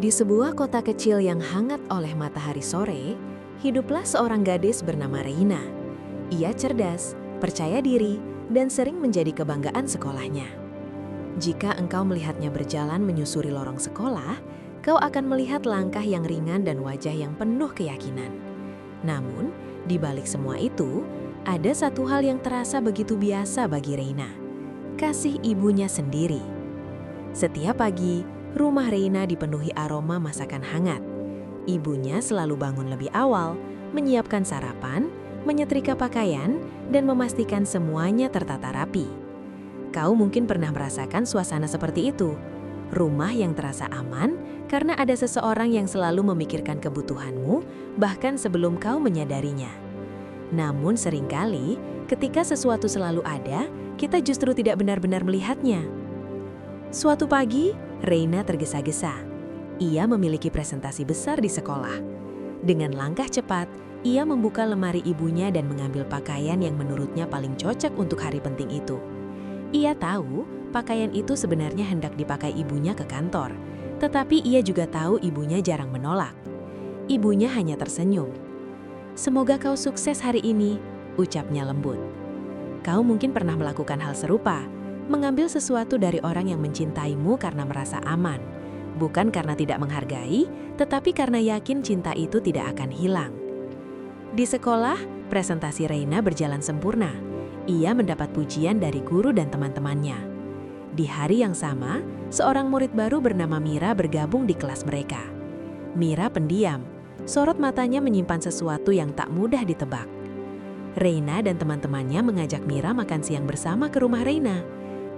Di sebuah kota kecil yang hangat oleh matahari sore, hiduplah seorang gadis bernama Reina. Ia cerdas, percaya diri, dan sering menjadi kebanggaan sekolahnya. Jika engkau melihatnya berjalan menyusuri lorong sekolah, kau akan melihat langkah yang ringan dan wajah yang penuh keyakinan. Namun, di balik semua itu, ada satu hal yang terasa begitu biasa bagi Reina: kasih ibunya sendiri. Setiap pagi, rumah Reina dipenuhi aroma masakan hangat. Ibunya selalu bangun lebih awal, menyiapkan sarapan, menyetrika pakaian, dan memastikan semuanya tertata rapi. Kau mungkin pernah merasakan suasana seperti itu. Rumah yang terasa aman karena ada seseorang yang selalu memikirkan kebutuhanmu, bahkan sebelum kau menyadarinya. Namun seringkali, ketika sesuatu selalu ada, kita justru tidak benar-benar melihatnya. Suatu pagi, Reina tergesa-gesa. Ia memiliki presentasi besar di sekolah. Dengan langkah cepat, ia membuka lemari ibunya dan mengambil pakaian yang menurutnya paling cocok untuk hari penting itu. Ia tahu pakaian itu sebenarnya hendak dipakai ibunya ke kantor, tetapi ia juga tahu ibunya jarang menolak. Ibunya hanya tersenyum. "Semoga kau sukses hari ini," ucapnya lembut. Kau mungkin pernah melakukan hal serupa, mengambil sesuatu dari orang yang mencintaimu karena merasa aman, bukan karena tidak menghargai, tetapi karena yakin cinta itu tidak akan hilang. Di sekolah, presentasi Reina berjalan sempurna. Ia mendapat pujian dari guru dan teman-temannya. Di hari yang sama, seorang murid baru bernama Mira bergabung di kelas mereka. Mira pendiam, sorot matanya menyimpan sesuatu yang tak mudah ditebak. Reina dan teman-temannya mengajak Mira makan siang bersama ke rumah Reina.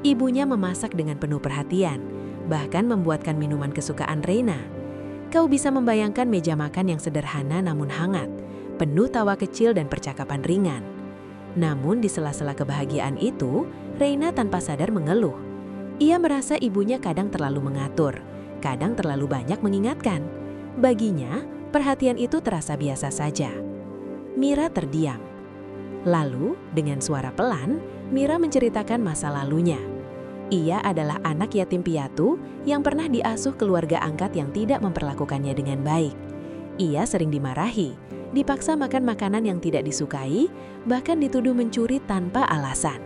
Ibunya memasak dengan penuh perhatian, bahkan membuatkan minuman kesukaan Reina. Kau bisa membayangkan meja makan yang sederhana namun hangat, penuh tawa kecil dan percakapan ringan. Namun di sela-sela kebahagiaan itu, Reina tanpa sadar mengeluh. Ia merasa ibunya kadang terlalu mengatur, kadang terlalu banyak mengingatkan. Baginya, perhatian itu terasa biasa saja. Mira terdiam. Lalu, dengan suara pelan, Mira menceritakan masa lalunya. Ia adalah anak yatim piatu yang pernah diasuh keluarga angkat yang tidak memperlakukannya dengan baik. Ia sering dimarahi, dipaksa makan makanan yang tidak disukai, bahkan dituduh mencuri tanpa alasan.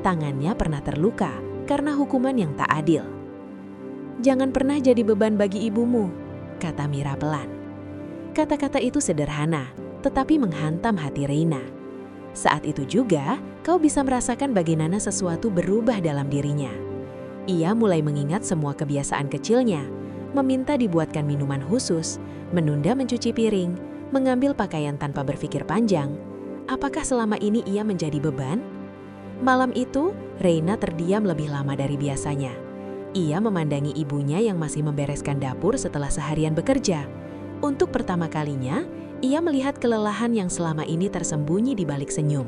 Tangannya pernah terluka karena hukuman yang tak adil. "Jangan pernah jadi beban bagi ibumu," kata Mira pelan. Kata-kata itu sederhana, tetapi menghantam hati Reina. Saat itu juga, kau bisa merasakan bagaimana sesuatu berubah dalam dirinya. Ia mulai mengingat semua kebiasaan kecilnya, meminta dibuatkan minuman khusus, menunda mencuci piring, mengambil pakaian tanpa berpikir panjang. Apakah selama ini ia menjadi beban? Malam itu, Reina terdiam lebih lama dari biasanya. Ia memandangi ibunya yang masih membereskan dapur setelah seharian bekerja. Untuk pertama kalinya, ia melihat kelelahan yang selama ini tersembunyi di balik senyum.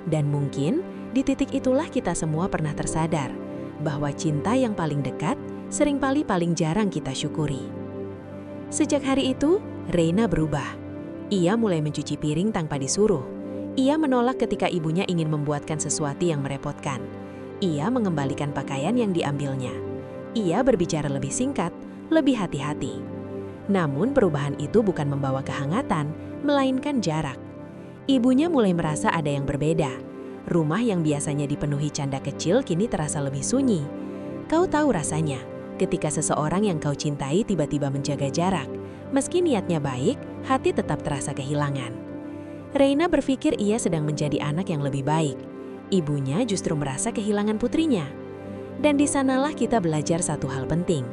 Dan mungkin, di titik itulah kita semua pernah tersadar bahwa cinta yang paling dekat seringkali paling jarang kita syukuri. Sejak hari itu, Reina berubah. Ia mulai mencuci piring tanpa disuruh. Ia menolak ketika ibunya ingin membuatkan sesuatu yang merepotkan. Ia mengembalikan pakaian yang diambilnya. Ia berbicara lebih singkat, lebih hati-hati. Namun perubahan itu bukan membawa kehangatan, melainkan jarak. Ibunya mulai merasa ada yang berbeda. Rumah yang biasanya dipenuhi canda kecil kini terasa lebih sunyi. Kau tahu rasanya, ketika seseorang yang kau cintai tiba-tiba menjaga jarak. Meski niatnya baik, hati tetap terasa kehilangan. Reina berpikir ia sedang menjadi anak yang lebih baik. Ibunya justru merasa kehilangan putrinya. Dan di sanalah kita belajar satu hal penting,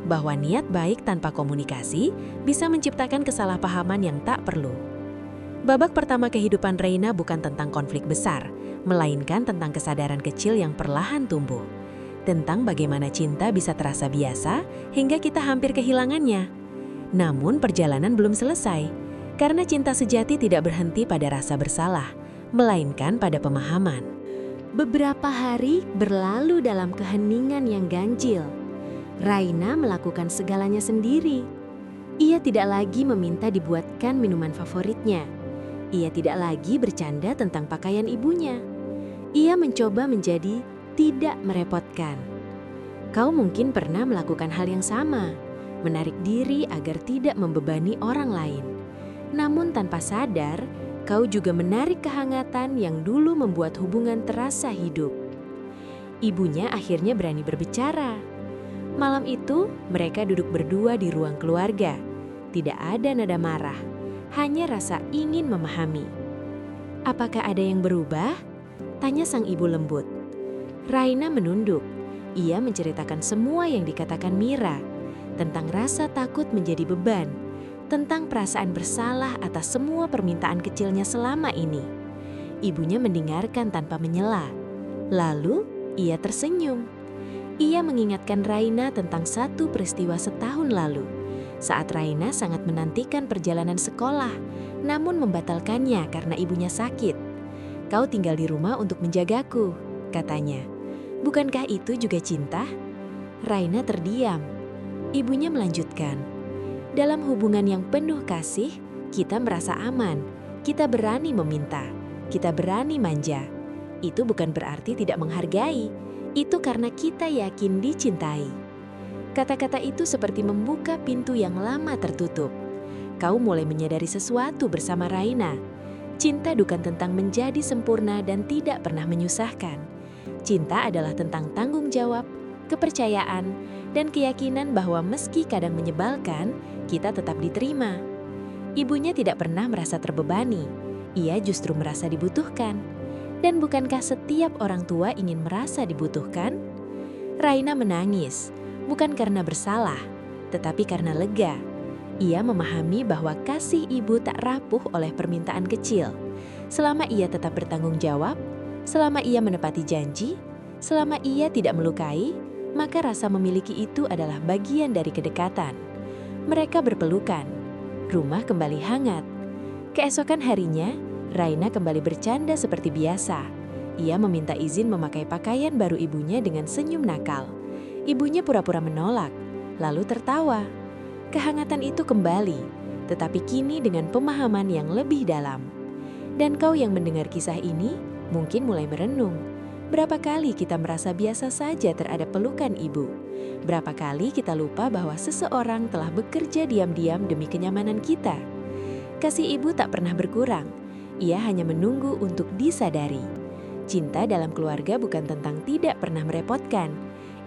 bahwa niat baik tanpa komunikasi bisa menciptakan kesalahpahaman yang tak perlu. Babak pertama kehidupan Reina bukan tentang konflik besar, melainkan tentang kesadaran kecil yang perlahan tumbuh. Tentang bagaimana cinta bisa terasa biasa hingga kita hampir kehilangannya. Namun perjalanan belum selesai, karena cinta sejati tidak berhenti pada rasa bersalah, melainkan pada pemahaman. Beberapa hari berlalu dalam keheningan yang ganjil. Raina melakukan segalanya sendiri. Ia tidak lagi meminta dibuatkan minuman favoritnya. Ia tidak lagi bercanda tentang pakaian ibunya. Ia mencoba menjadi tidak merepotkan. Kau mungkin pernah melakukan hal yang sama. menarik diri agar tidak membebani orang lain. Namun tanpa sadar, kau juga menarik kehangatan yang dulu membuat hubungan terasa hidup. Ibunya akhirnya berani berbicara. Malam itu, mereka duduk berdua di ruang keluarga. Tidak ada nada marah, hanya rasa ingin memahami. "Apakah ada yang berubah?" tanya sang ibu lembut. Raina menunduk. Ia menceritakan semua yang dikatakan Mira, tentang rasa takut menjadi beban, tentang perasaan bersalah atas semua permintaan kecilnya selama ini. Ibunya mendengarkan tanpa menyela. Lalu, ia tersenyum. Ia mengingatkan Raina tentang satu peristiwa setahun lalu, saat Raina sangat menantikan perjalanan sekolah, namun membatalkannya karena ibunya sakit. "Kau tinggal di rumah untuk menjagaku," katanya. "Bukankah itu juga cinta?" Raina terdiam. Ibunya melanjutkan, "Dalam hubungan yang penuh kasih, kita merasa aman, kita berani meminta, kita berani manja. Itu bukan berarti tidak menghargai, itu karena kita yakin dicintai." Kata-kata itu seperti membuka pintu yang lama tertutup. Kau mulai menyadari sesuatu bersama Raina. Cinta bukan tentang menjadi sempurna dan tidak pernah menyusahkan. Cinta adalah tentang tanggung jawab, kepercayaan, dan keyakinan bahwa meski kadang menyebalkan, kita tetap diterima. Ibunya tidak pernah merasa terbebani. Ia justru merasa dibutuhkan. Dan bukankah setiap orang tua ingin merasa dibutuhkan? Raina menangis, bukan karena bersalah, tetapi karena lega. Ia memahami bahwa kasih ibu tak rapuh oleh permintaan kecil. Selama ia tetap bertanggung jawab, selama ia menepati janji, selama ia tidak melukai, maka rasa memiliki itu adalah bagian dari kedekatan. Mereka berpelukan. Rumah kembali hangat. Keesokan harinya, Raina kembali bercanda seperti biasa. Ia meminta izin memakai pakaian baru ibunya dengan senyum nakal. Ibunya pura-pura menolak, lalu tertawa. Kehangatan itu kembali, tetapi kini dengan pemahaman yang lebih dalam. Dan kau yang mendengar kisah ini, mungkin mulai merenung. Berapa kali kita merasa biasa saja terhadap pelukan ibu? Berapa kali kita lupa bahwa seseorang telah bekerja diam-diam demi kenyamanan kita? Kasih ibu tak pernah berkurang, ia hanya menunggu untuk disadari. Cinta dalam keluarga bukan tentang tidak pernah merepotkan.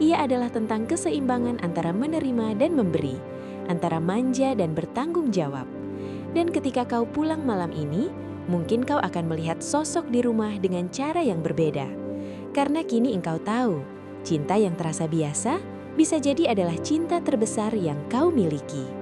Ia adalah tentang keseimbangan antara menerima dan memberi, antara manja dan bertanggung jawab. Dan ketika kau pulang malam ini, mungkin kau akan melihat sosok di rumah dengan cara yang berbeda. Karena kini engkau tahu, cinta yang terasa biasa bisa jadi adalah cinta terbesar yang kau miliki.